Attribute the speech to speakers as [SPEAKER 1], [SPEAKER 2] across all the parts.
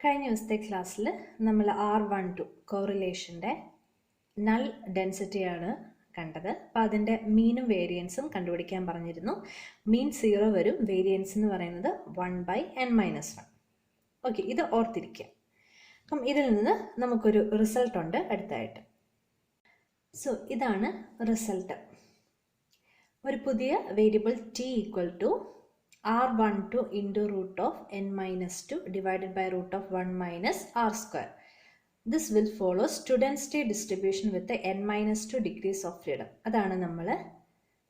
[SPEAKER 1] കഴിഞ്ഞ ദിവസത്തെ ക്ലാസ്സിൽ നമ്മൾ R12 കോറിലേഷൻ്റെ നൾ ഡെൻസിറ്റിയാണ് കണ്ടത്. അപ്പോൾ അതിൻ്റെ മീനും വേരിയൻസും കണ്ടുപിടിക്കാൻ പറഞ്ഞിരുന്നു. മീൻ 0 വരും, വേരിയൻസ് എന്ന് പറയുന്നത് 1/n-1. ഓക്കെ, ഇത് ഓർത്തിരിക്കുക. അപ്പം ഇതിൽ നിന്ന് നമുക്കൊരു റിസൾട്ട് ഉണ്ട് അടുത്തായിട്ട്. സോ ഇതാണ് റിസൾട്ട്. ഒരു പുതിയ variable t = R12 into root of n-2 divided by root of 1 minus r square. This will follow student-state distribution with the n-2 degrees of freedom. അതാണ് നമ്മൾ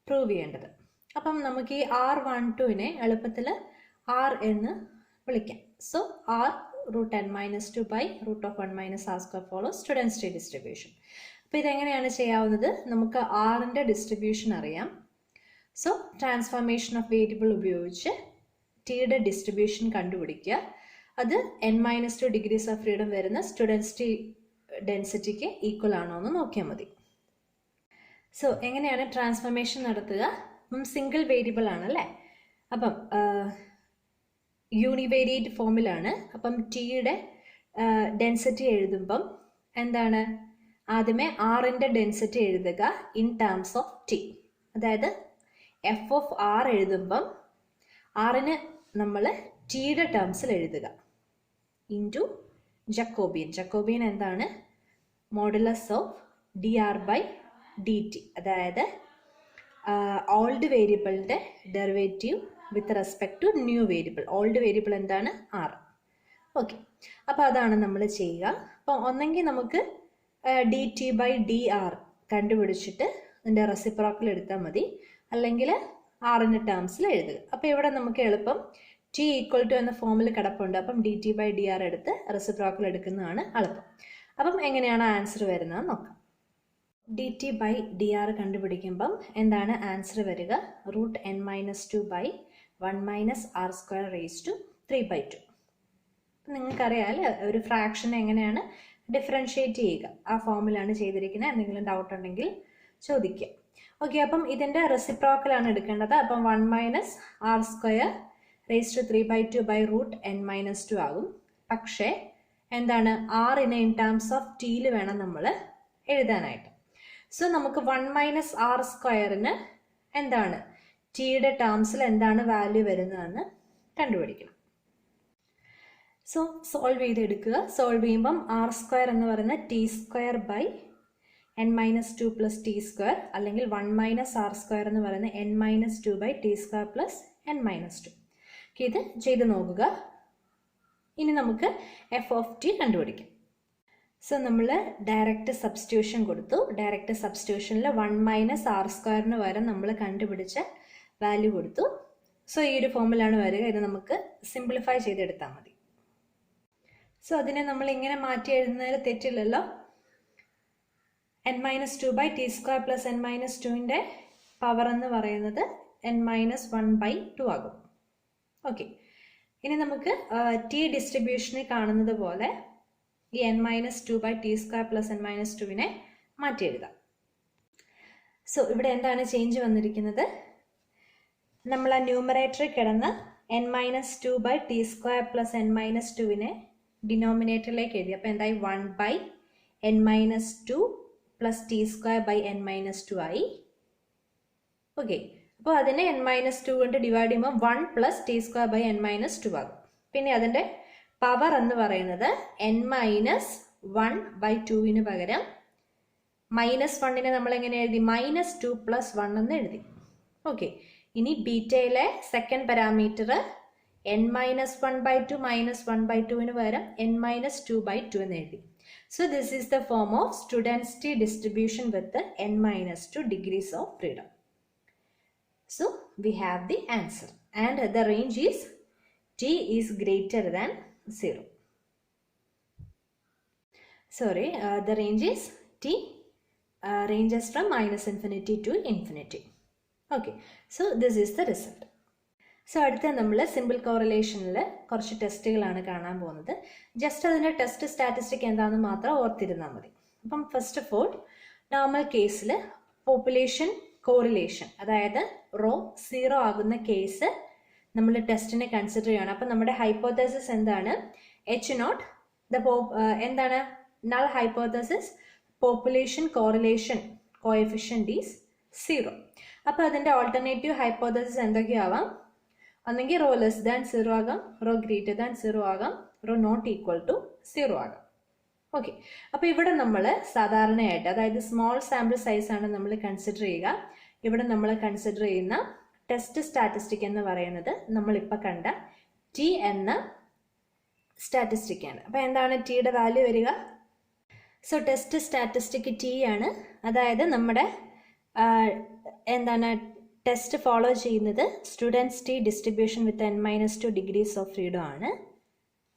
[SPEAKER 1] പ്രൂവ് ചെയ്യേണ്ടത്. അപ്പം നമുക്ക് ഈ R12നെ എളുപ്പത്തിൽ R എന്ന് വിളിക്കാം. So R root n-2 by root of 1 minus r square follows student-state distribution. അപ്പോൾ ഇതെങ്ങനെയാണ് ചെയ്യാവുന്നത്? നമുക്ക് Rൻ്റെ ഡിസ്ട്രിബ്യൂഷൻ അറിയാം. സോ ട്രാൻസ്ഫോർമേഷൻ ഓഫ് വേരിയബിൾ ഉപയോഗിച്ച് ടിയുടെ ഡിസ്ട്രിബ്യൂഷൻ കണ്ടുപിടിക്കുക. അത് n-2 ഡിഗ്രീസ് ഓഫ് ഫ്രീഡം വരുന്ന സ്റ്റുഡൻസ് ഡെൻസിറ്റിക്ക് ഈക്വൽ ആണോ എന്ന് നോക്കിയാൽ മതി. സോ എങ്ങനെയാണ് ട്രാൻസ്ഫോർമേഷൻ നടത്തുക? അപ്പം സിംഗിൾ വേരിയബിൾ ആണല്ലേ, അപ്പം യൂണിവേരിയേറ്റ് ഫോമിലാണ്. അപ്പം ടിയുടെ ഡെൻസിറ്റി എഴുതുമ്പം എന്താണ്, ആദ്യമേ ആറിൻ്റെ ഡെൻസിറ്റി എഴുതുക ഇൻ ടേംസ് ഓഫ് ടി. അതായത് എഫ് ഓഫ് ആർ എഴുതുമ്പം ആറിന് നമ്മൾ ടിയുടെ ടേംസിൽ എഴുതുക ഇൻറ്റു ജക്കോബിയൻ. ജക്കോബിയൻ എന്താണ്? Modulus of d r by d t. അതായത് ഓൾഡ് വേരിയബിളിൻ്റെ derivative with respect to new variable. Old variable എന്താണ്? ആർ. ഓക്കെ, അപ്പോൾ അതാണ് നമ്മൾ ചെയ്യുക. അപ്പോൾ ഒന്നെങ്കിൽ നമുക്ക് d t by d r കണ്ടുപിടിച്ചിട്ട് അതിൻ്റെ റെസിപ്രോക്കൽ എടുത്താൽ മതി, അല്ലെങ്കിൽ ആറിൻ്റെ ടേംസിൽ എഴുതുക. അപ്പോൾ ഇവിടെ നമുക്ക് എളുപ്പം ടി ഈക്വൽ ടു എന്ന ഫോമിൽ കിടപ്പുണ്ട്. അപ്പം d t by d r എടുത്ത് റെസിപ്രോക്കൽ എടുക്കുന്നതാണ് എളുപ്പം. അപ്പം എങ്ങനെയാണ് ആൻസർ വരുന്നത് നോക്കാം. D t by d r കണ്ടുപിടിക്കുമ്പം എന്താണ് ആൻസർ വരിക? Root n-2 by 1 minus r square raise to 3/2. നിങ്ങൾക്കറിയാം ഒരു ഫ്രാക്ഷൻ എങ്ങനെയാണ് ഡിഫറൻഷിയേറ്റ് ചെയ്യുക, ആ ഫോമിലാണ് ചെയ്തിരിക്കുന്നത്. എന്തെങ്കിലും ഡൗട്ട് ഉണ്ടെങ്കിൽ ചോദിക്കുക. ഓക്കെ, അപ്പം ഇതിൻ്റെ റെസിപ്രോക്കലാണ് എടുക്കേണ്ടത്. അപ്പം 1 minus r square raise to 3/2 by root n-2 ആകും. പക്ഷേ എന്താണ്, ആറിനെ ഇൻ ടേംസ് ഓഫ് ടിയിൽ വേണം നമ്മൾ എഴുതാനായിട്ട്. സോ നമുക്ക് 1 മൈനസ് ആർ സ്ക്വയറിന് എന്താണ് ടിയുടെ ടേംസിൽ എന്താണ് വാല്യൂ വരുന്നതെന്ന് കണ്ടുപിടിക്കണം. സോ സോൾവ് ചെയ്തെടുക്കുക. സോൾവ് ചെയ്യുമ്പം ആർ സ്ക്വയർ എന്ന് പറയുന്നത് t square by n-2 plus t square, അല്ലെങ്കിൽ 1 മൈനസ് ആർ സ്ക്വയർ എന്ന് പറയുന്നത് n-2 by t square plus n-2. ഇത് ചെയ്ത് നോക്കുക. ഇനി നമുക്ക് എഫ് ഓഫ് ടി കണ്ടുപിടിക്കാം. സോ നമ്മൾ ഡയറക്റ്റ് സബ്സ്റ്റിറ്റ്യൂഷൻ കൊടുത്തു. ഡയറക്റ്റ് സബ്സ്റ്റിറ്റ്യൂഷനിൽ 1 മൈനസ് ആർ സ്ക്വയറിന് പകരം നമ്മൾ കണ്ടുപിടിച്ച വാല്യൂ കൊടുത്തു. സോ ഈ ഒരു ഫോമിലാണ് വരിക. ഇത് നമുക്ക് സിംപ്ലിഫൈ ചെയ്തെടുത്താൽ മതി. സോ അതിനെ നമ്മൾ ഇങ്ങനെ മാറ്റി എഴുതുന്നതിൽ തെറ്റില്ലല്ലോ. n-2 by t square plus n-2ൻ്റെ പവർ എന്ന് പറയുന്നത് n-1/2 ആകും. ഓക്കെ, ഇനി നമുക്ക് ടി ഡിസ്ട്രിബ്യൂഷനിൽ കാണുന്നത് പോലെ ഈ n-2 by t square plus n-2നെ മാറ്റി എഴുതാം. സോ ഇവിടെ എന്താണ് ചേഞ്ച് വന്നിരിക്കുന്നത്? നമ്മൾ ആ ന്യൂമറേറ്ററിൽ കിടന്ന് n-2 by t square plus n-2നെ ഡിനോമിനേറ്ററിലേക്ക് എഴുതി. അപ്പോൾ എന്തായി? 1/n-2 plus t square by n-2 ആയി. ഓക്കെ, അപ്പോൾ അതിനെ n-2 കൊണ്ട് ഡിവൈഡ് ചെയ്യുമ്പോൾ 1 plus t square by n-2 ആകും. പിന്നെ അതിൻ്റെ പവർ എന്ന് പറയുന്നത് n-1/2 പകരം -1നെ നമ്മൾ എങ്ങനെ എഴുതി? -2 + 1 എന്ന് എഴുതി. ഓക്കെ, ഇനി ബീറ്റയിലെ സെക്കൻഡ് പാരാമീറ്റർ n-1/2 -1/2 പകരം n-2/2 എന്ന് എഴുതി. So this is the form of student-state distribution with the n-2 degrees of freedom. So we have the answer, and the range is t is greater than 0. Sorry, the range is t ranges from -infinity to infinity. Okay, so this is the result. So അടുത്ത നമ്മൾ simple കോറിലേഷനിൽ കുറച്ച് ടെസ്റ്റുകളാണ് കാണാൻ പോകുന്നത്. Just അതിൻ്റെ test statistic എന്താണെന്ന് മാത്രം ഓർത്തിരുന്നാൽ മതി. അപ്പം ഫസ്റ്റ് ഓഫ് ഓൾ, നോർമൽ കേസിൽ പോപ്പുലേഷൻ കോറിലേഷൻ, അതായത് റോ 0 ആകുന്ന കേസ് നമ്മൾ ടെസ്റ്റിനെ കൺസിഡർ ചെയ്യണം. അപ്പം നമ്മുടെ ഹൈപ്പോത്തസിസ് എന്താണ്? എച്ച് നോട്ട് എന്താണ് null hypothesis population correlation coefficient is 0. അപ്പോൾ അതിൻ്റെ ഓൾട്ടർനേറ്റീവ് ഹൈപ്പോത്തസിസ് എന്തൊക്കെയാവാം? ഒന്നെങ്കിൽ റോ ലെസ് ദാൻ 0 ആകാം, റോ ഗ്രേറ്റർ ദാൻ 0 ആകാം, റോ നോട്ട് ഈക്വൽ ടു 0 ആകാം. ഓക്കെ, അപ്പോൾ ഇവിടെ നമ്മൾ സാധാരണയായിട്ട്, അതായത് സ്മോൾ സാമ്പിൾ സൈസ് ആണ് നമ്മൾ കൺസിഡർ ചെയ്യുക. ഇവിടെ നമ്മൾ കൺസിഡർ ചെയ്യുന്ന ടെസ്റ്റ് സ്റ്റാറ്റിസ്റ്റിക് എന്ന് പറയുന്നത് നമ്മളിപ്പോൾ കണ്ട ടി എന്ന സ്റ്റാറ്റിസ്റ്റിക് ആണ്. അപ്പോൾ എന്താണ് ടിയുടെ വാല്യൂ വരിക? സോ ടെസ്റ്റ് സ്റ്റാറ്റിസ്റ്റിക് ടി ആണ്. അതായത് നമ്മുടെ എന്താണ് ടെസ്റ്റ് ഫോളോ ചെയ്യുന്നത് students t distribution with n-2 degrees of freedom ആണ്.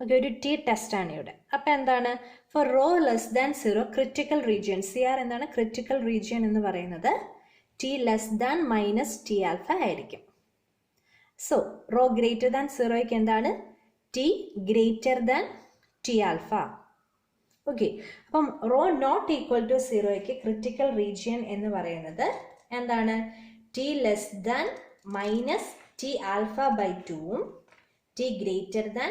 [SPEAKER 1] ഓക്കെ, ഒരു ടി ടെസ്റ്റ് ആണ് ഇവിടെ. അപ്പോൾ എന്താണ് for rho less than 0 critical region, CR എന്താണ് ക്രിറ്റിക്കൽ റീജിയൻ എന്ന് പറയുന്നത് t less than minus t alpha ആയിരിക്കും. സോ റോ ഗ്രേറ്റർ ദാൻ 0ക്ക് എന്താണ് t greater than t alpha. Okay, അപ്പം റോ നോട്ട് ഈക്വൽ ടു 0ക്ക് ക്രിറ്റിക്കൽ റീജിയൻ എന്ന് പറയുന്നത് എന്താണ് t less than minus t alpha by 2ഉം t greater than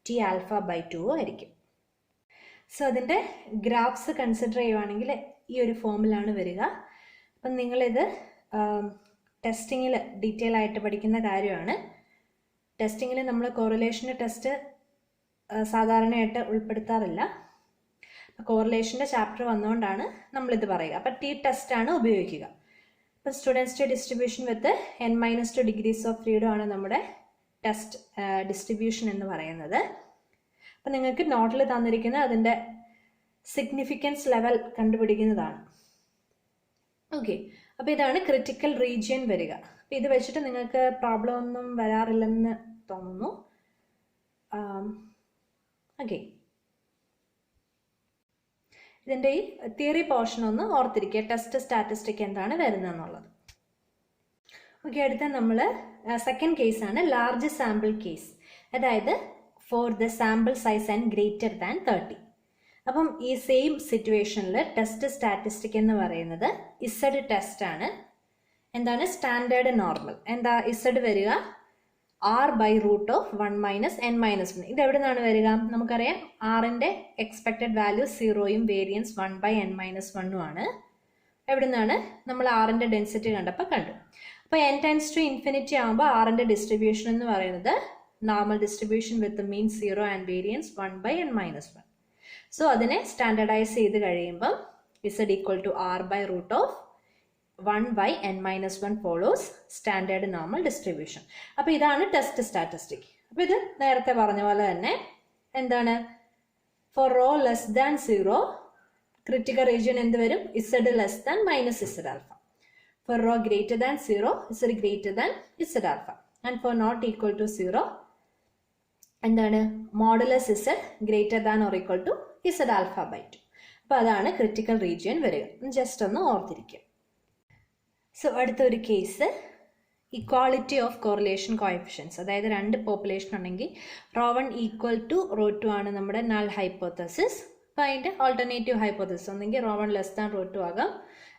[SPEAKER 1] t alpha by 2ഉം ആയിരിക്കും. സോ അതിൻ്റെ ഗ്രാഫ്സ് കൺസിഡർ ചെയ്യുവാണെങ്കിൽ ഈ ഒരു ഫോമിലാണ് വരിക. അപ്പം നിങ്ങളിത് ടെസ്റ്റിങ്ങിൽ ഡീറ്റെയിൽ ആയിട്ട് പഠിക്കുന്ന കാര്യമാണ്. ടെസ്റ്റിങ്ങിൽ നമ്മൾ കോറിലേഷൻ്റെ ടെസ്റ്റ് സാധാരണയായിട്ട് ഉൾപ്പെടുത്താറില്ല. കോറിലേഷൻ്റെ ചാപ്റ്റർ വന്നുകൊണ്ടാണ് നമ്മളിത് പറയുക. അപ്പം ടി ടെസ്റ്റ് ആണ് ഉപയോഗിക്കുക. അപ്പം students distribution with n-2 degrees of freedom ആണ് നമ്മുടെ ടെസ്റ്റ് ഡിസ്ട്രിബ്യൂഷൻ എന്ന് പറയുന്നത്. അപ്പം നിങ്ങൾക്ക് നോട്ടിൽ തന്നിരിക്കുന്ന അതിൻ്റെ സിഗ്നിഫിക്കൻസ് ലെവൽ കണ്ടുപിടിക്കുന്നതാണ്. ഓക്കെ, അപ്പോൾ ഇതാണ് ക്രിറ്റിക്കൽ റീജിയൻ വരിക. അപ്പം ഇത് വെച്ചിട്ട് നിങ്ങൾക്ക് പ്രോബ്ലം ഒന്നും വരാറില്ലെന്ന് തോന്നുന്നു. ഓക്കെ, ഇതിൻ്റെ ഈ തിയറി പോർഷൻ ഒന്ന് ഓർത്തിരിക്കുക, ടെസ്റ്റ് സ്റ്റാറ്റിസ്റ്റിക് എന്താണ് വരുന്നതെന്നുള്ളത്. ഓക്കെ, അടുത്ത നമ്മൾ സെക്കൻഡ് കേസാണ് ലാർജ് സാമ്പിൾ കേസ്. അതായത് for the sample size and greater than 30. അപ്പം ഈ സെയിം സിറ്റുവേഷനിൽ ടെസ്റ്റ് സ്റ്റാറ്റിസ്റ്റിക് എന്ന് പറയുന്നത് ഇസഡ് ടെസ്റ്റ് ആണ്. എന്താണ് സ്റ്റാൻഡേർഡ് നോർമൽ, എന്താ ഇസഡ് വരിക r by root of 1 minus n-1. ഇത് എവിടെ നിന്നാണ് വരിക? നമുക്കറിയാം ആറിൻ്റെ എക്സ്പെക്റ്റഡ് വാല്യൂ 0യും വേരിയൻസ് 1 ബൈ n-1ഉം ആണ്. എവിടെ നിന്നാണ്? നമ്മൾ ആറിൻ്റെ ഡെൻസിറ്റി കണ്ടപ്പോൾ കണ്ടു. അപ്പോൾ n ടെൻസ് ടു ഇൻഫിനിറ്റി ആകുമ്പോൾ ആറിൻ്റെ ഡിസ്ട്രിബ്യൂഷൻ എന്ന് പറയുന്നത് normal distribution with mean 0 and variance 1 by n-1. So അതിനെ സ്റ്റാൻഡർഡൈസ് ചെയ്ത് കഴിയുമ്പം z equal to r by root of 1 by n-1 follows standard normal distribution. അപ്പോൾ ഇതാണ് ടെസ്റ്റ് സ്റ്റാറ്റിസ്റ്റിക്. അപ്പോൾ ഇത് നേരത്തെ പറഞ്ഞ പോലെ തന്നെ എന്താണ് for rho less than 0 critical region എന്ത് വരും? z less than minus z alpha. For rho greater than 0 z greater than z alpha. And for not equal to 0 എന്താണ് modulus z greater than or equal to z alpha by 2. അപ്പോൾ അതാണ് critical region വരിക. Just ഒന്ന് ഓർത്തിരിക്കുക. So അടുത്തൊരു case equality of correlation coefficients. അതായത് രണ്ട് population ഉണ്ടെങ്കിൽ റോ 1 ഈക്വൽ ടു റോ 2 ആണ് നമ്മുടെ നൾ ഹൈപ്പോത്തസിസ്. അപ്പോൾ അതിൻ്റെ ഓൾട്ടർനേറ്റീവ് ഹൈപ്പോത്തസിസ് ഒന്നെങ്കിൽ റോ 1 ലെസ് ദാൻ റോ 2 ആകാം,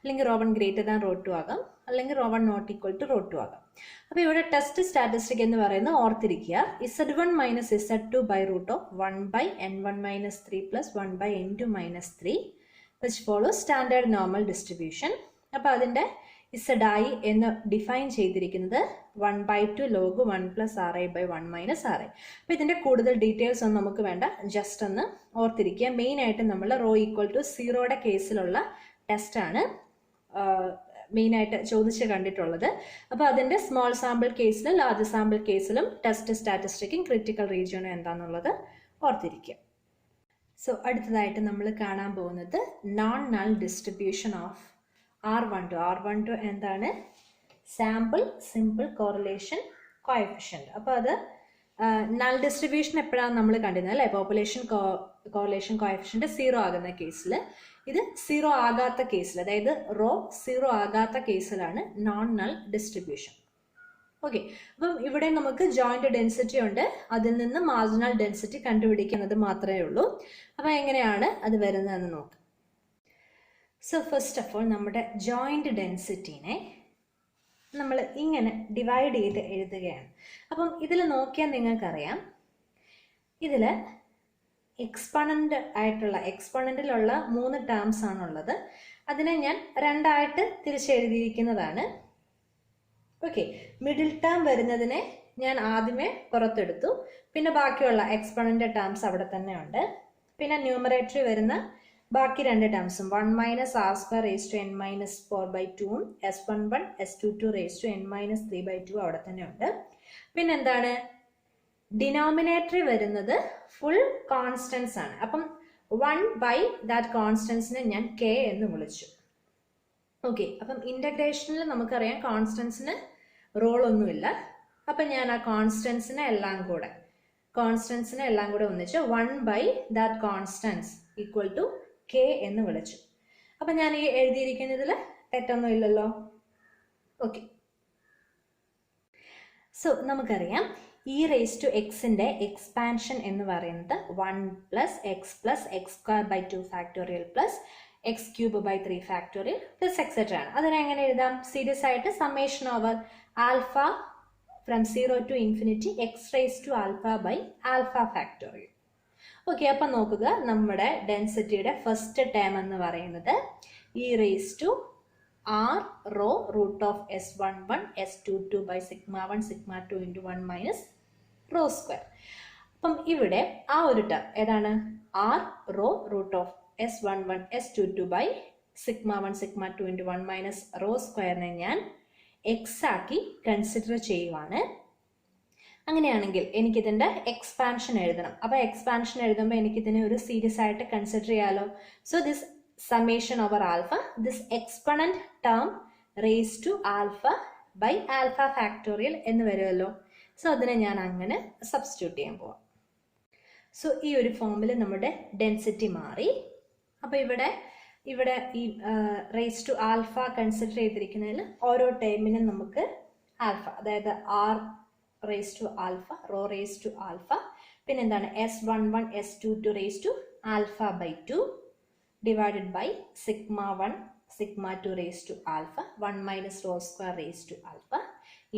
[SPEAKER 1] അല്ലെങ്കിൽ റോ 1 ഗ്രേറ്റർ ദാൻ റോ 2 ആകാം, അല്ലെങ്കിൽ rho 1 not equal to rho 2 ആകാം. അപ്പോൾ ഇവിടെ ടെസ്റ്റ് സ്റ്റാറ്റിസ്റ്റിക് എന്ന് പറയുന്നത് ഓർത്തിരിക്കുക z1 minus z2 by root of 1 by n1 minus 3 plus 1 by n2 minus 3 which follow standard normal distribution. അപ്പോൾ അതിൻ്റെ ഇസഡായി എന്ന് ഡിഫൈൻ ചെയ്തിരിക്കുന്നത് 1/2 log 1 plus RI by 1 minus RI. അപ്പോൾ ഇതിൻ്റെ കൂടുതൽ ഡീറ്റെയിൽസ് ഒന്നും നമുക്ക് വേണ്ട, ജസ്റ്റ് ഒന്ന് ഓർത്തിരിക്കുക. മെയിനായിട്ട് നമ്മൾ റോ ഈക്വൽ ടു 0യുടെ കേസിലുള്ള ടെസ്റ്റാണ് മെയിനായിട്ട് ചോദിച്ച് കണ്ടിട്ടുള്ളത്. അപ്പോൾ അതിൻ്റെ സ്മോൾ സാമ്പിൾ കേസിലും ലാർജ് സാമ്പിൾ കേസിലും ടെസ്റ്റ് സ്റ്റാറ്റിസ്റ്റിക്കും ക്രിറ്റിക്കൽ റീജിയനും എന്താണെന്നുള്ളത് ഓർത്തിരിക്കുക. സോ അടുത്തതായിട്ട് നമ്മൾ കാണാൻ പോകുന്നത് non null distribution of R12 എന്താണ്? Sample simple correlation coefficient. അപ്പോൾ അത് നൾ ഡിസ്ട്രിബ്യൂഷൻ എപ്പോഴാണ് നമ്മൾ കണ്ടിരുന്നത് അല്ലേ? പോപ്പുലേഷൻ കോറിലേഷൻ കോഎഫിഷ്യൻറ്റ് 0 ആകുന്ന കേസിൽ. ഇത് 0 ആകാത്ത കേസിൽ, അതായത് റോ 0 ആകാത്ത കേസിലാണ് നോൺ നൾ ഡിസ്ട്രിബ്യൂഷൻ. ഓക്കെ, അപ്പം ഇവിടെ നമുക്ക് ജോയിന്റ് ഡെൻസിറ്റി ഉണ്ട്, അതിൽ നിന്ന് മാർജിനൽ ഡെൻസിറ്റി കണ്ടുപിടിക്കുന്നത് മാത്രമേ ഉള്ളൂ. അപ്പം എങ്ങനെയാണ് അത് വരുന്നതെന്ന് നോക്കാം. സോ ഫസ്റ്റ് ഓഫ് ഓൾ നമ്മുടെ ജോയിന്റ് ഡെൻസിറ്റിനെ നമ്മൾ ഇങ്ങനെ ഡിവൈഡ് ചെയ്ത് എഴുതുകയാണ്. അപ്പം ഇതിൽ നോക്കിയാൽ നിങ്ങൾക്കറിയാം, ഇതിൽ എക്സ്പൊണന്റിലുള്ള 3 ടേംസ് ആണുള്ളത്. അതിനെ ഞാൻ രണ്ടായിട്ട് തിരിച്ചെഴുതിയിരിക്കുന്നതാണ്. ഓക്കെ, മിഡിൽ ടേം വരുന്നതിനെ ഞാൻ ആദ്യമേ പുറത്തെടുത്തു. പിന്നെ ബാക്കിയുള്ള എക്സ്പൊണന്റ് ടേംസ് അവിടെ തന്നെ ഉണ്ട്. പിന്നെ ന്യൂമറേറ്ററി വരുന്ന ബാക്കി 2 ടേംസും 1 minus r square raise to n minus 4/2ഉം s11 s22 raise to n minus 3/2 അവിടെ തന്നെ ഉണ്ട്. പിന്നെന്താണ്, ഡിനോമിനേറ്ററി വരുന്നത് ഫുൾ കോൺസ്റ്റൻസ് ആണ്. അപ്പം 1 ബൈ ദാറ്റ് കോൺസ്റ്റൻസിനെ ഞാൻ k എന്ന് വിളിച്ചു. ഓക്കെ, അപ്പം ഇന്റഗ്രേഷനിൽ നമുക്കറിയാം കോൺസ്റ്റൻസിന് റോൾ ഒന്നുമില്ല. അപ്പം ഞാൻ ആ കോൺസ്റ്റൻസിനെ എല്ലാം കൂടെ ഒന്നിച്ച് 1 by that constants equal to k എന്ന് വിളിച്ചു. അപ്പം ഞാൻ ഈ എഴുതിയിരിക്കുന്നതിൽ തെറ്റൊന്നും ഇല്ലല്ലോ. ഓക്കെ, സോ നമുക്കറിയാം ഇ റേസ് ടു എക്സിന്റെ എക്സ്പാൻഷൻ എന്ന് പറയുന്നത് 1 plus x square by 2 factorial plus x cube by 3 factorial plus etcetera ആണ്. അതിനെ എങ്ങനെ എഴുതാം? സീരീസ് ആയിട്ട് summation over alpha from 0 to infinity x raise to alpha by alpha factorial. Okay, അപ്പം നോക്കുക, നമ്മുടെ ഡെൻസിറ്റിയുടെ ഫസ്റ്റ് ടേം എന്ന് പറയുന്നത് e raise to r rho root of s11 s22 by σ1 σ2 into 1 minus rho square. അപ്പം ഇവിടെ ആ ഒരു ടേം ഏതാണ്? R rho root of s11 s22 by σ1 σ2 into 1 minus rho സ്ക്വയറിനെ ഞാൻ എക്സ് ആക്കി കൺസിഡർ ചെയ്യുവാണ്. അങ്ങനെയാണെങ്കിൽ എനിക്കിതിൻ്റെ എക്സ്പാൻഷൻ എഴുതണം. അപ്പോൾ എക്സ്പാൻഷൻ എഴുതുമ്പോൾ എനിക്കിതിനെ ഒരു സീരീസ് ആയിട്ട് കൺസിഡർ ചെയ്യാലോ. So this summation over alpha, this exponent term raised to alpha by alpha factorial എന്ന് വരുമല്ലോ. സോ അതിനെ ഞാൻ അങ്ങനെ സബ്സ്റ്റിറ്റ്യൂട്ട് ചെയ്യാൻ പോവാം. സോ ഈ ഒരു ഫോമിൽ നമ്മുടെ ഡെൻസിറ്റി മാറി. അപ്പോൾ ഇവിടെ ഈ റേസ് ടു ആൽഫ കൺസിഡർ ചെയ്തിരിക്കുന്നതിൽ ഓരോ ടേമിനും നമുക്ക് ആൽഫ, അതായത് r raise to alpha, rho raise to alpha, പിന്നെന്താണ് s11 s22 raise to alpha by 2 divided by σ1 σ2 raised to alpha 1 minus rho square raised to alpha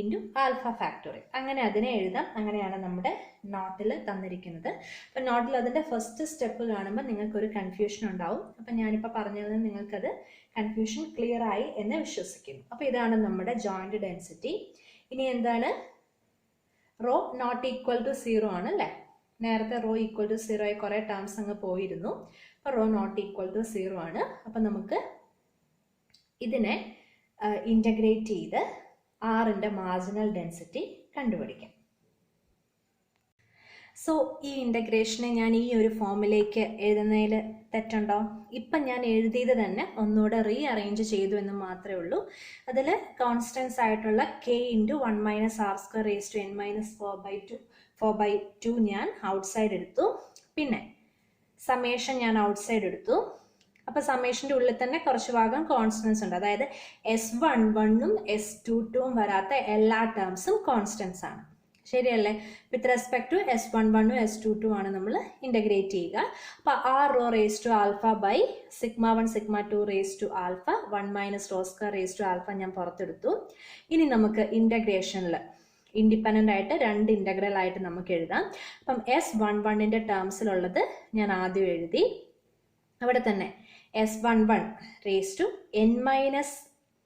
[SPEAKER 1] into alpha factorial. അങ്ങനെ അതിനെ എഴുതാം. അങ്ങനെയാണ് നമ്മുടെ നോട്ടിൽ തന്നിരിക്കുന്നത്. അപ്പം നോട്ടിൽ അതിൻ്റെ ഫസ്റ്റ് സ്റ്റെപ്പ് കാണുമ്പോൾ നിങ്ങൾക്കൊരു കൺഫ്യൂഷൻ ഉണ്ടാവും. അപ്പം ഞാനിപ്പോൾ പറഞ്ഞത് നിങ്ങൾക്കത് കൺഫ്യൂഷൻ ക്ലിയർ ആയി എന്ന് വിശ്വസിക്കുന്നു. അപ്പോൾ ഇതാണ് നമ്മുടെ ജോയിന്റ് ഡെൻസിറ്റി. ഇനി എന്താണ്? റോ നോട്ട് ഈക്വൽ ടു 0 ആണ് അല്ലേ? നേരത്തെ റോ ഈക്വൽ ടു 0 ആയി കുറേ ടേംസ് അങ്ങ് പോയിരുന്നു. അപ്പോൾ റോ നോട്ട് ഈക്വൽ ടു 0 ആണ്. അപ്പം നമുക്ക് ഇതിനെ ഇൻ്റഗ്രേറ്റ് ചെയ്ത് ആറിൻ്റെ മാർജിനൽ ഡെൻസിറ്റി കണ്ടുപിടിക്കാം. സോ ഈ ഇൻ്റഗ്രേഷനെ ഞാൻ ഈ ഒരു ഫോമിലേക്ക് എഴുതുന്നതിൽ തെറ്റുണ്ടോ? ഇപ്പം ഞാൻ എഴുതിയത് തന്നെ ഒന്നുകൂടെ റീ അറേഞ്ച് ചെയ്തു എന്ന് മാത്രമേ ഉള്ളൂ. അതിൽ കോൺസ്റ്റൻസ് ആയിട്ടുള്ള k into 1 minus r square raise to n minus 4/2 ഞാൻ ഔട്ട്സൈഡ് എടുത്തു. പിന്നെ സമ്മേഷൻ ഞാൻ ഔട്ട്സൈഡ് എടുത്തു. അപ്പോൾ സമ്മേഷൻ്റെ ഉള്ളിൽ തന്നെ കുറച്ച് ഭാഗം കോൺസ്റ്റൻസ് ഉണ്ട്. അതായത് s11ഉം s22ഉം വരാത്ത എല്ലാ ടേംസും കോൺസ്റ്റൻസ് ആണ്. ശരിയല്ലേ? വിത്ത് റെസ്പെക്ട് ടു s11ഉം s22ഉം ആണ് നമ്മൾ ഇൻ്റഗ്രേറ്റ് ചെയ്യുക. അപ്പോൾ r rho raise to alpha by σ1 σ2 raise to alpha 1 minus rho square raise to alpha ഞാൻ പുറത്തെടുത്തു. ഇനി നമുക്ക് ഇൻ്റഗ്രേഷനിൽ ഇൻഡിപെൻഡൻ്റ് ആയിട്ട് 2 ഇൻ്റഗ്രൽ ആയിട്ട് നമുക്ക് എഴുതാം. അപ്പം s11ൻ്റെ ടേംസിലുള്ളത് ഞാൻ ആദ്യം എഴുതി. അവിടെ തന്നെ s11 raise to n minus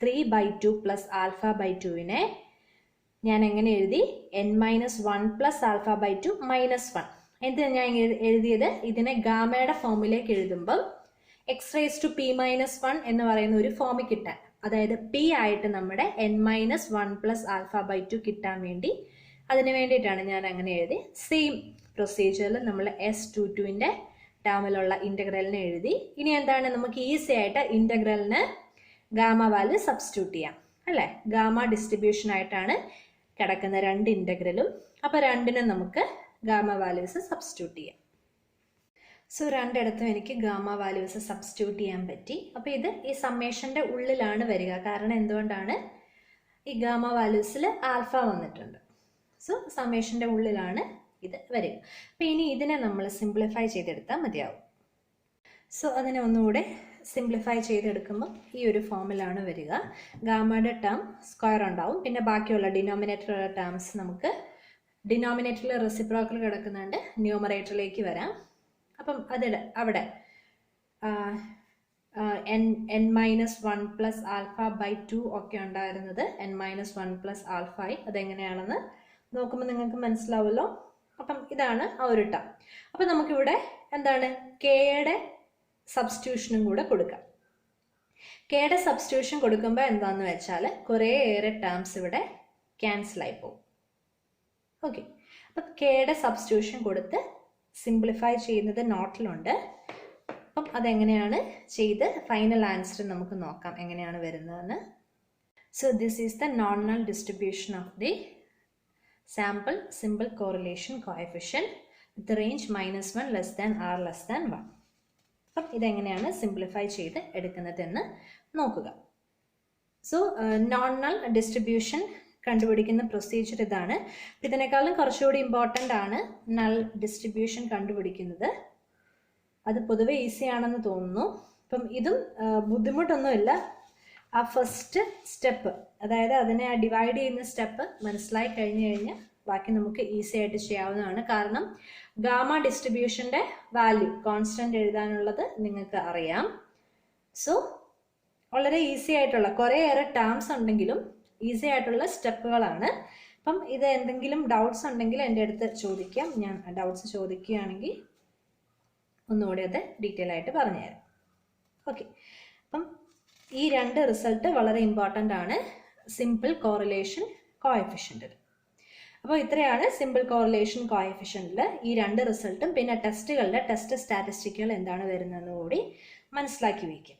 [SPEAKER 1] 3/2 plus alpha by 2വിനെ ഞാൻ എങ്ങനെ എഴുതി? n minus 1 plus alpha by 2 minus 1. എന്തിനാണ് ഞാൻ എഴുതിയത്? ഇതിനെ ഗാമയുടെ ഫോമിലേക്ക് എഴുതുമ്പം x raise to p minus 1 എന്ന് പറയുന്ന ഒരു ഫോമിൽ കിട്ടാൻ, അതായത് p ആയിട്ട് നമ്മുടെ n minus 1 plus alpha by 2 കിട്ടാൻ വേണ്ടി, അതിന് വേണ്ടിയിട്ടാണ് ഞാൻ അങ്ങനെ എഴുതി. സെയിം പ്രൊസീജിയറിൽ നമ്മൾ s22ൻ്റെ ടേമിലുള്ള ഇൻ്റഗ്രലിനെ എഴുതി. ഇനി എന്താണ്? നമുക്ക് ഈസി ആയിട്ട് ഇൻ്റഗ്രലിന് ഗാമ വാല്യൂ സബ്സ്റ്റിറ്റ്യൂട്ട് ചെയ്യാം അല്ലേ? ഗാമ ഡിസ്ട്രിബ്യൂഷൻ ആയിട്ടാണ് കിടക്കുന്ന 2 ഇൻ്റഗ്രലും. അപ്പോൾ 2നും നമുക്ക് ഗാമ വാല്യൂസ് സബ്സ്റ്റിറ്റ്യൂട്ട് ചെയ്യാം. സോ 2 ഇടത്തും എനിക്ക് ഗാമ വാല്യൂസ് സബ്സ്റ്റിറ്റ്യൂട്ട് ചെയ്യാൻ പറ്റി. അപ്പോൾ ഇത് ഈ സമ്മേഷൻ്റെ ഉള്ളിലാണ് വരിക. കാരണം എന്തുകൊണ്ടാണ്? ഈ ഗാമ വാല്യൂസിൽ ആൽഫ വന്നിട്ടുണ്ട്. സോ സമ്മേഷൻ്റെ ഉള്ളിലാണ് ഇത് വരിക. അപ്പോൾ ഇനി ഇതിനെ നമ്മൾ സിംപ്ലിഫൈ ചെയ്തെടുത്താൽ മതിയാവും. സോ അതിനെ ഒന്നുകൂടെ സിംപ്ലിഫൈ ചെയ്തെടുക്കുമ്പോൾ ഈ ഒരു ഫോമിലാണ് വരിക. ഗാമയുടെ ടേം സ്ക്വയർ ഉണ്ടാവും. പിന്നെ ബാക്കിയുള്ള ഡിനോമിനേറ്ററുള്ള ടേംസ് നമുക്ക് ഡിനോമിനേറ്ററിൽ റെസിപ്രോക്കൽ കിടക്കുന്നുണ്ട്, ന്യൂമറേറ്ററിലേക്ക് വരാം. അപ്പം അവിടെ n-1 പ്ലസ് ആൽഫ ബൈ 2 ഒക്കെ ഉണ്ടായിരുന്നത് n-1 പ്ലസ് ആൽഫ ആയി. അതെങ്ങനെയാണെന്ന് നോക്കുമ്പോൾ നിങ്ങൾക്ക് മനസ്സിലാവുമല്ലോ. അപ്പം ഇതാണ് ആ ഒരു ടേം. അപ്പം നമുക്കിവിടെ എന്താണ് കെയുടെ സബ്സ്റ്റിറ്റ്യൂഷനും കൂടെ കൊടുക്കാം. കെയുടെ സബ്സ്റ്റിറ്റ്യൂഷൻ കൊടുക്കുമ്പോൾ എന്താന്ന് വെച്ചാൽ കുറേയേറെ ടേംസ് ഇവിടെ ക്യാൻസൽ ആയി പോകും. ഓക്കെ, അപ്പം കെയുടെ സബ്സ്റ്റിറ്റ്യൂഷൻ കൊടുത്ത് സിംപ്ലിഫൈ ചെയ്യുന്നത് നോട്ടിലുണ്ട്. അപ്പം അതെങ്ങനെയാണ് ചെയ്ത് ഫൈനൽ ആൻസർ നമുക്ക് നോക്കാം എങ്ങനെയാണ് വരുന്നതെന്ന്. So this is the normal distribution of the sample simple correlation coefficient with range -1 less than r less than 1. അപ്പം ഇതെങ്ങനെയാണ് സിംപ്ലിഫൈ ചെയ്ത് എടുക്കുന്നതെന്ന് നോക്കുക. സോ നോർമൽ ഡിസ്ട്രിബ്യൂഷൻ കണ്ടുപിടിക്കുന്ന പ്രൊസീജിയർ ഇതാണ്. ഇതിനേക്കാളും കുറച്ചുകൂടി ഇമ്പോർട്ടൻ്റ് ആണ് നൾ ഡിസ്ട്രിബ്യൂഷൻ കണ്ടുപിടിക്കുന്നത്. അത് പൊതുവെ ഈസി ആണെന്ന് തോന്നുന്നു. അപ്പം ഇതും ബുദ്ധിമുട്ടൊന്നുമില്ല. ആ ഫസ്റ്റ് സ്റ്റെപ്പ്, അതായത് അതിനെ ഡിവൈഡ് ചെയ്യുന്ന സ്റ്റെപ്പ് മനസ്സിലായി കഴിഞ്ഞു കഴിഞ്ഞാൽ ബാക്കി നമുക്ക് ഈസി ആയിട്ട് ചെയ്യാവുന്നതാണ്. കാരണം ഗാമ ഡിസ്ട്രിബ്യൂഷൻ്റെ വാല്യൂ കോൺസ്റ്റന്റ് എഴുതാനുള്ളത് നിങ്ങൾക്ക് അറിയാം. സോ വളരെ ഈസി ആയിട്ടുള്ള കുറേയേറെ ടേംസ് ഉണ്ടെങ്കിലും ഈസി ആയിട്ടുള്ള സ്റ്റെപ്പുകളാണ്. അപ്പം ഇത് എന്തെങ്കിലും ഡൗട്ട്സ് ഉണ്ടെങ്കിൽ എൻ്റെ അടുത്ത് ചോദിക്കാം. ഞാൻ ഡൗട്ട്സ് ചോദിക്കുകയാണെങ്കിൽ ഒന്നുകൂടി അത് ഡീറ്റെയിൽ ആയിട്ട് പറഞ്ഞുതരാം. ഓക്കെ, അപ്പം ഈ രണ്ട് റിസൾട്ട് വളരെ ഇമ്പോർട്ടൻ്റ് ആണ് സിമ്പിൾ കോറിലേഷൻ കോഎഫിഷ്യൻറ്റിൽ. അപ്പോൾ ഇത്രയാണ് സിമ്പിൾ കോറിലേഷൻ കോഎഫിഷ്യൻറ്റിൽ ഈ രണ്ട് റിസൾട്ടും പിന്നെ ടെസ്റ്റുകളുടെ ടെസ്റ്റ് സ്റ്റാറ്റിസ്റ്റിക്കുകൾ എന്താണ് വരുന്നതെന്ന് കൂടി മനസ്സിലാക്കി വയ്ക്കും.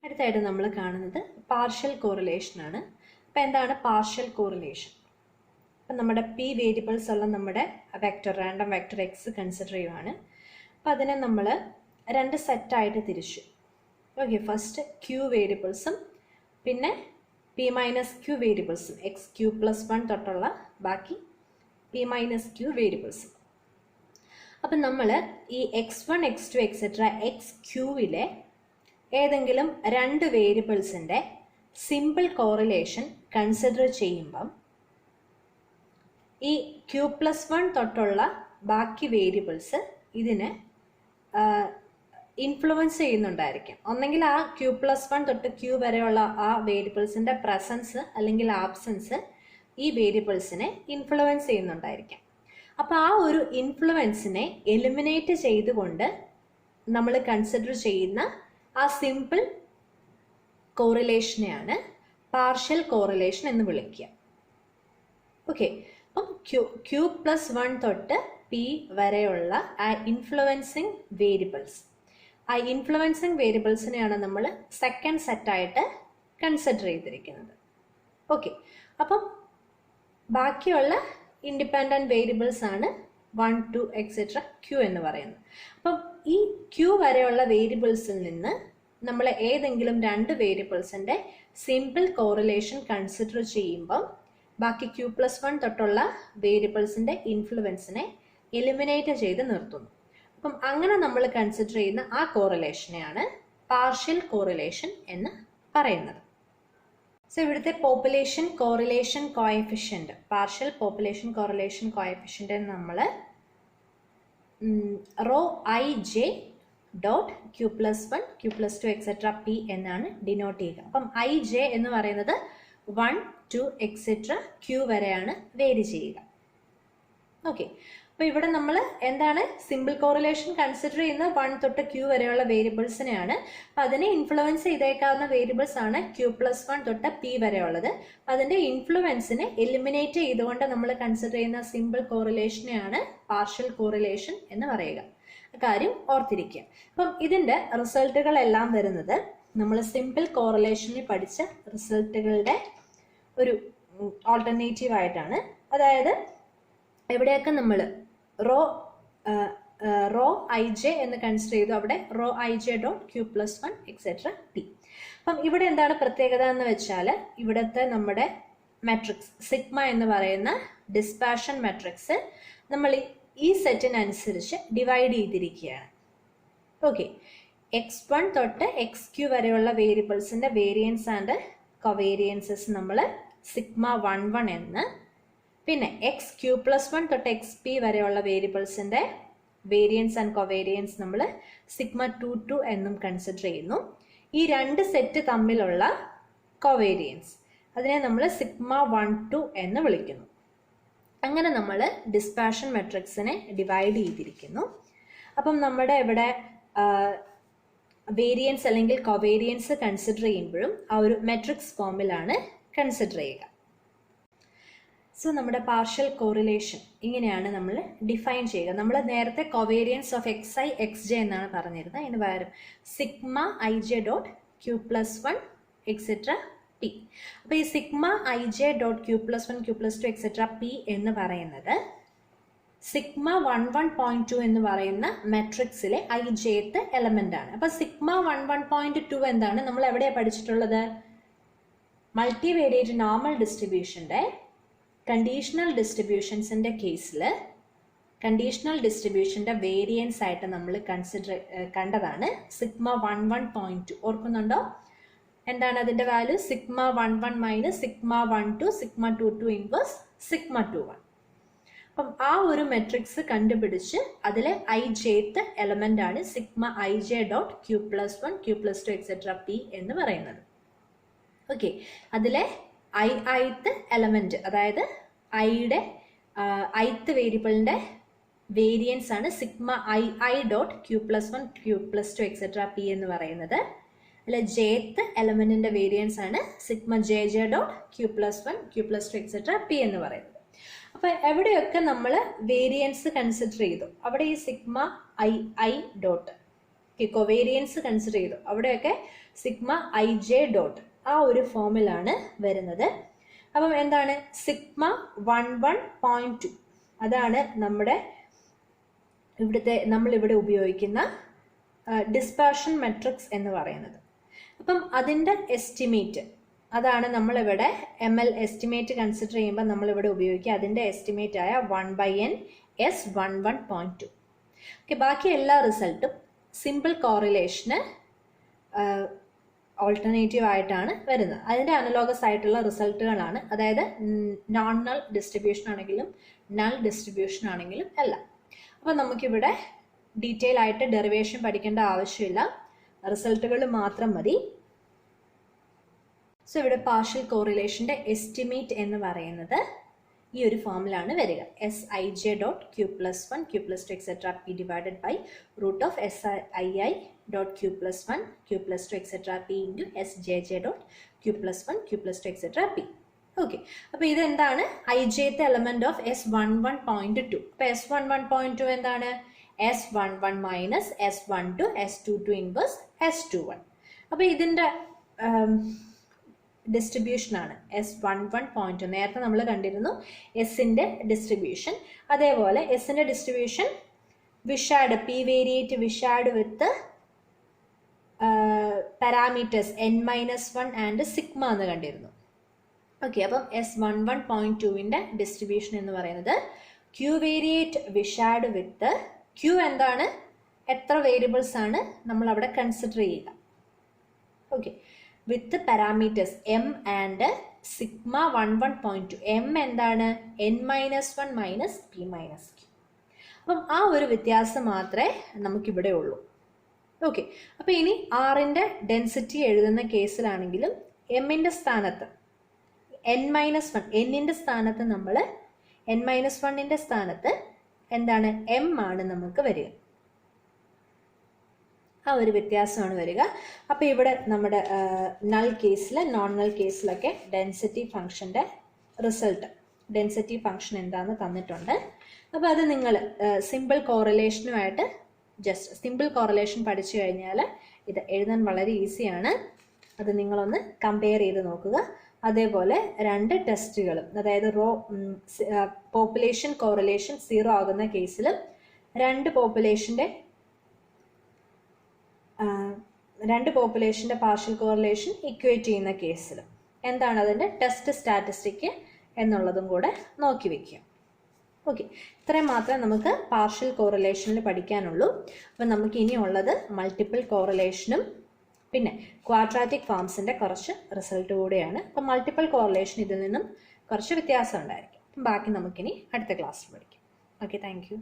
[SPEAKER 1] അടുത്തായിട്ട് നമ്മൾ കാണുന്നത് പാർഷ്യൽ കോറിലേഷൻ ആണ്. അപ്പോൾ എന്താണ് പാർഷ്യൽ കോറിലേഷൻ? അപ്പം നമ്മുടെ പി വേരിയബിൾസ് ഉള്ള നമ്മുടെ vector random vector X consider ചെയ്യുവാണ്. അപ്പം അതിനെ നമ്മൾ രണ്ട് സെറ്റായിട്ട് തിരിച്ചു. ഓക്കെ, ഫസ്റ്റ് ക്യൂ വേരിയബിൾസും പിന്നെ പി മൈനസ് ക്യൂ വേരിയബിൾസും എക്സ് ക്യൂ പ്ലസ് 1 തൊട്ടുള്ള ബാക്കി പി മൈനസ് ക്യൂ വേരിയബിൾസും. അപ്പം നമ്മൾ ഈ x1 x2 എക്സെട്ര എക്സ് ക്യൂവിലെ ഏതെങ്കിലും രണ്ട് വേരിയബിൾസിൻ്റെ സിമ്പിൾ കോറിലേഷൻ കൺസിഡർ ചെയ്യുമ്പം ഈ Q+1 തൊട്ടുള്ള ബാക്കി വേരിയബിൾസ് ഇതിനെ ഇൻഫ്ലുവൻസ് ചെയ്യുന്നുണ്ടായിരിക്കും. ഒന്നെങ്കിൽ ആ Q+1 തൊട്ട് Q വരെയുള്ള ആ വേരിയബിൾസിൻ്റെ പ്രസൻസ് അല്ലെങ്കിൽ ആബ്സെൻസ് ഈ വേരിയബിൾസിനെ ഇൻഫ്ലുവൻസ് ചെയ്യുന്നുണ്ടായിരിക്കാം. അപ്പോൾ ആ ഒരു ഇൻഫ്ലുവൻസിനെ എലിമിനേറ്റ് ചെയ്തുകൊണ്ട് നമ്മൾ കൺസിഡർ ചെയ്യുന്ന ആ സിമ്പിൾ കോറിലേഷനെയാണ് പാർഷ്യൽ കോറിലേഷൻ എന്ന് വിളിക്കുക. ഓക്കെ, അപ്പം Q+1 തൊട്ട് P വരെയുള്ള ആ ഇൻഫ്ലുവൻസിങ് വേരിയബിൾസ്, ആ ഇൻഫ്ലുവൻസിങ് വേരിയബിൾസിനെയാണ് നമ്മൾ സെക്കൻഡ് സെറ്റായിട്ട് കൺസിഡർ ചെയ്തിരിക്കുന്നത്. ഓക്കെ, അപ്പം ബാക്കിയുള്ള ഇൻഡിപെൻഡൻറ്റ് വേരിയബിൾസ് ആണ് 1, 2 എക്സെട്ര ക്യൂ എന്ന് പറയുന്നത്. അപ്പം ഈ ക്യൂ വരെയുള്ള വേരിയബിൾസിൽ നിന്ന് നമ്മൾ ഏതെങ്കിലും രണ്ട് വേരിയബിൾസിൻ്റെ സിമ്പിൾ കോറിലേഷൻ കൺസിഡർ ചെയ്യുമ്പം ബാക്കി Q+1 തൊട്ടുള്ള വേരിയബിൾസിൻ്റെ ഇൻഫ്ലുവൻസിനെ എലിമിനേറ്റ് ചെയ്ത് നിർത്തുന്നു. അപ്പം അങ്ങനെ നമ്മൾ കൺസിഡർ ചെയ്യുന്ന ആ കോറിലേഷനെയാണ് പാർഷ്യൽ കോറിലേഷൻ എന്ന് പറയുന്നത്. സോ ഇവിടുത്തെ population correlation coefficient, partial population correlation coefficient നമ്മൾ rho ij dot Q+1 Q+2 etcetera P എന്നാണ് ഡിനോട്ട് ചെയ്യുക. അപ്പം ij എന്ന് പറയുന്നത് 1, 2 എക്സെട്ര Q വരെയാണ് വേരി ചെയ്യുക. ഓക്കെ, അപ്പോൾ ഇവിടെ നമ്മൾ എന്താണ് സിമ്പിൾ കോറിലേഷൻ കൺസിഡർ ചെയ്യുന്ന 1 തൊട്ട് Q വരെയുള്ള വേരിയബിൾസിനെയാണ്. അപ്പം അതിനെ ഇൻഫ്ലുവൻസ് ചെയ്തേക്കാവുന്ന വേരിയബിൾസ് ആണ് Q+1 തൊട്ട് P വരെയുള്ളത്. അതിൻ്റെ ഇൻഫ്ലുവൻസിനെ എലിമിനേറ്റ് ചെയ്തുകൊണ്ട് നമ്മൾ കൺസിഡർ ചെയ്യുന്ന സിമ്പിൾ കോറിലേഷനെയാണ് പാർഷ്യൽ കോറിലേഷൻ എന്ന് പറയുക. കാര്യം ഓർത്തിരിക്കുക. അപ്പം ഇതിൻ്റെ റിസൾട്ടുകളെല്ലാം വരുന്നത് നമ്മൾ സിമ്പിൾ കോറിലേഷനിൽ പഠിച്ച റിസൾട്ടുകളുടെ ഒരു ഓൾട്ടർനേറ്റീവ് ആയിട്ടാണ്. അതായത് എവിടെയൊക്കെ നമ്മൾ റോ ij എന്ന് കൺസിഡർ ചെയ്തു, അവിടെ rho ij dot Q+1 etcetera P. അപ്പം ഇവിടെ എന്താണ് പ്രത്യേകത എന്ന് വെച്ചാൽ ഇവിടുത്തെ നമ്മുടെ മാട്രിക്സ് സിഗ്മ എന്ന് പറയുന്ന ഡിസ്പാഷൻ മാട്രിക്സ് നമ്മൾ ഈ സെറ്റിനനുസരിച്ച് ഡിവൈഡ് ചെയ്തിരിക്കുകയാണ്. ഓക്കെ, x1 തൊട്ട് xq വരെയുള്ള വേരിയബിൾസിൻ്റെ വേരിയൻസ് ആൻഡ് കൊവേരിയൻസസ് നമ്മൾ സിഗ്മ 11 എന്ന്, പിന്നെ xQ+1 തൊട്ട് xp വരെയുള്ള വേരിയബിൾസിൻ്റെ വേരിയൻസ് ആൻഡ് കൊവേരിയൻസ് നമ്മൾ സിഗ്മ 2 2 എന്നും കൺസിഡർ ചെയ്യുന്നു. ഈ രണ്ട് സെറ്റ് തമ്മിലുള്ള കൊവേരിയൻസ് അതിനെ നമ്മൾ സിഗ്മ 1 2 എന്ന് വിളിക്കുന്നു. അങ്ങനെ നമ്മൾ ഡിസ്പെർഷൻ മെട്രിക്സിനെ ഡിവൈഡ് ചെയ്തിരിക്കുന്നു. അപ്പം നമ്മുടെ ഇവിടെ വേരിയൻസ് അല്ലെങ്കിൽ കൊവേരിയൻസ് കൺസിഡർ ചെയ്യുമ്പോഴും ആ ഒരു മെട്രിക്സ് ഫോമിലാണ് കൺസിഡർ ചെയ്യുക. സോ നമ്മുടെ പാർഷ്യൽ കോറിലേഷൻ ഇങ്ങനെയാണ് നമ്മൾ ഡിഫൈൻ ചെയ്യുക. നമ്മൾ നേരത്തെ covariance of x i x j എന്നാണ് പറഞ്ഞിരുന്നത്. അതിന് പകരം sigma i j dot q plus 1 etcetera p. അപ്പോൾ ഈ sigma i j dot q plus 1 q plus 2 etcetera p എന്ന് പറയുന്നത് സിഗ്മ 11.2 എന്ന് പറയുന്ന മെട്രിക്സിലെ ഐ ജെത്ത് എലമെന്റ് ആണ്. അപ്പോൾ സിഗ്മ 11.2 എന്താണ്? നമ്മൾ എവിടെയാണ് പഠിച്ചിട്ടുള്ളത്? മൾട്ടിവേരിയേറ്റ് നോർമൽ ഡിസ്ട്രിബ്യൂഷന്റെ കണ്ടീഷണൽ ഡിസ്ട്രിബ്യൂഷൻസിന്റെ കേസിൽ കണ്ടീഷണൽ ഡിസ്ട്രിബ്യൂഷന്റെ വേരിയൻസ് ആയിട്ട് നമ്മൾ കണ്ടതാണ് സിഗ്മ 11.2. ഓർക്കുന്നുണ്ടോ? എന്താണ് അതിന്റെ value? Sigma 11 minus sigma 12 sigma 22 inverse sigma 21. അപ്പം ആ ഒരു മെട്രിക്സ് കണ്ടുപിടിച്ച് അതിലെ ഐ ജെത്ത് എലമെന്റ് ആണ് sigma i j dot q plus 1 q plus 2 etcetera p എന്ന് പറയുന്നത്. ഓക്കെ, അതിലെ ഐത്ത് എലമെന്റ്, അതായത് ഐയുടെ ഐത്ത് വേരിയബിളിന്റെ വേരിയൻസ് ആണ് sigma i dot q plus 1 q plus 2 etcetera p എന്ന് പറയുന്നത്. അല്ലെ ജെത്ത് എലമെന്റിന്റെ വേരിയൻസ് ആണ് sigma j j dot q plus 1 q plus 2 etcetera p എന്ന് പറയുന്നത്. അപ്പൊ എവിടെയൊക്കെ നമ്മൾ വേരിയൻസ് കൺസിഡർ ചെയ്തു അവിടെ ഈ sigma i dot covariance consider ചെയ്തു അവിടെയൊക്കെ സിഗ്മ ഐ ജെ ഡോട്ട് ആ ഒരു ഫോമിലാണ് വരുന്നത്. അപ്പം എന്താണ് സിഗ്മ 11.2 അതാണ് നമ്മുടെ നമ്മളിവിടെ ഉപയോഗിക്കുന്ന ഡിസ്പെർഷൻ മെട്രിക്സ് എന്ന് പറയുന്നത്. അപ്പം അതിൻ്റെ എസ്റ്റിമേറ്റ് അതാണ് നമ്മളിവിടെ ML എസ്റ്റിമേറ്റ് കൺസിഡർ ചെയ്യുമ്പോൾ നമ്മളിവിടെ ഉപയോഗിക്കുക. അതിൻ്റെ എസ്റ്റിമേറ്റ് ആയ 1/n S11.2. ഓക്കെ, ബാക്കി എല്ലാ റിസൾട്ടും സിമ്പിൾ കോറിലേഷന് ഓൾട്ടർനേറ്റീവ് ആയിട്ടാണ് വരുന്നത്. അതിൻ്റെ അനലോഗസ് ആയിട്ടുള്ള റിസൾട്ടുകളാണ്, അതായത് നോൺ നൾ ഡിസ്ട്രിബ്യൂഷൻ ആണെങ്കിലും നൾ ഡിസ്ട്രിബ്യൂഷൻ ആണെങ്കിലും എല്ലാം. അപ്പോൾ നമുക്കിവിടെ ഡീറ്റെയിൽ ആയിട്ട് ഡെറിവേഷൻ പഠിക്കേണ്ട ആവശ്യമില്ല, റിസൾട്ടുകൾ മാത്രം മതി. സോ ഇവിടെ പാർഷ്യൽ കോറിലേഷൻ്റെ എസ്റ്റിമേറ്റ് എന്ന് പറയുന്നത് ഈ ഒരു ഫോമിലാണ് വരിക. S i j dot q plus 1 q plus 2 etcetera p divided by root of SII dot q plus 1 q plus 2 etcetera p into SJJ dot q plus 1 q plus 2 etcetera p. Okay, അപ്പോൾ ഇതെന്താണ്? I ജെത്തെ element of S11.2. അപ്പോൾ S11.2 എന്താണ്? S11 minus S12 S22 inverse S21. അപ്പോൾ ഇതിൻ്റെ distribution ആണ് S11.2. നേരത്തെ നമ്മൾ കണ്ടിരുന്നു എസിൻ്റെ ഡിസ്ട്രിബ്യൂഷൻ. അതേപോലെ എസിൻ്റെ distribution Wishart p variate Wishart with parameters n-1 and sigma എന്ന് കണ്ടിരുന്നു. ഓക്കെ, അപ്പം S11.2ൻ്റെ ഡിസ്ട്രിബ്യൂഷൻ എന്ന് പറയുന്നത് q variate Wishart with q എന്താണ്? എത്ര വേരിയബിൾസ് ആണ് നമ്മൾ അവിടെ കൺസിഡർ ചെയ്യുക. Okay, with parameters m and sigma 11.2. m എന്താണ്? n-1 minus p minus q. അപ്പം ആ ഒരു വ്യത്യാസം മാത്രമേ നമുക്കിവിടെ ഉള്ളൂ. ഓക്കെ, അപ്പോൾ ഇനി ആറിൻ്റെ ഡെൻസിറ്റി എഴുതുന്ന കേസിലാണെങ്കിലും എമ്മിൻ്റെ സ്ഥാനത്ത് n-1 എന്നിൻ്റെ സ്ഥാനത്ത് നമ്മൾ n-1ൻ്റെ സ്ഥാനത്ത് എന്താണ്? m ആണ് നമുക്ക് വരിക. ആ ഒരു വ്യത്യാസമാണ് വരിക. അപ്പോൾ ഇവിടെ നമ്മുടെ നൾ കേസിൽ നോൺ നൾ കേസിലൊക്കെ ഡെൻസിറ്റി ഫംഗ്ഷൻ്റെ റിസൾട്ട് ഡെൻസിറ്റി ഫംഗ്ഷൻ എന്താണെന്ന് തന്നിട്ടുണ്ട്. അപ്പോൾ അത് നിങ്ങൾ സിമ്പിൾ കോറിലേഷനുമായിട്ട് ജസ്റ്റ് സിമ്പിൾ കോറിലേഷൻ പഠിച്ചു കഴിഞ്ഞാൽ ഇത് എഴുതാൻ വളരെ ഈസിയാണ്. അത് നിങ്ങളൊന്ന് കമ്പയർ ചെയ്ത് നോക്കുക. അതേപോലെ രണ്ട് ടെസ്റ്റുകളും, അതായത് പോപ്പുലേഷൻ കോറിലേഷൻ 0 ആകുന്ന കേസിലും രണ്ട് പോപ്പുലേഷൻ്റെ പാർഷ്യൽ കോറിലേഷൻ ഇക്വേറ്റ് ചെയ്യുന്ന കേസിലും എന്താണ് അതിൻ്റെ ടെസ്റ്റ് സ്റ്റാറ്റിസ്റ്റിക് എന്നുള്ളതും കൂടെ നോക്കി വയ്ക്കുക. ഓക്കെ, ഇത്രയും മാത്രമേ നമുക്ക് പാർഷ്യൽ കോറിലേഷനിൽ പഠിക്കാനുള്ളൂ. അപ്പം നമുക്ക് ഇനിയുള്ളത് മൾട്ടിപ്പിൾ കോറിലേഷനും പിന്നെ ക്വാഡ്രാറ്റിക് ഫോംസിൻ്റെ കുറച്ച് റിസൾട്ട് കൂടെയാണ്. അപ്പം മൾട്ടിപ്പിൾ കോറിലേഷൻ ഇതിൽ നിന്നും കുറച്ച് വ്യത്യാസം ഉണ്ടായിരിക്കും. അപ്പം ബാക്കി നമുക്കിനി അടുത്ത ക്ലാസ്സിൽ പഠിക്കാം. Okay, thank you.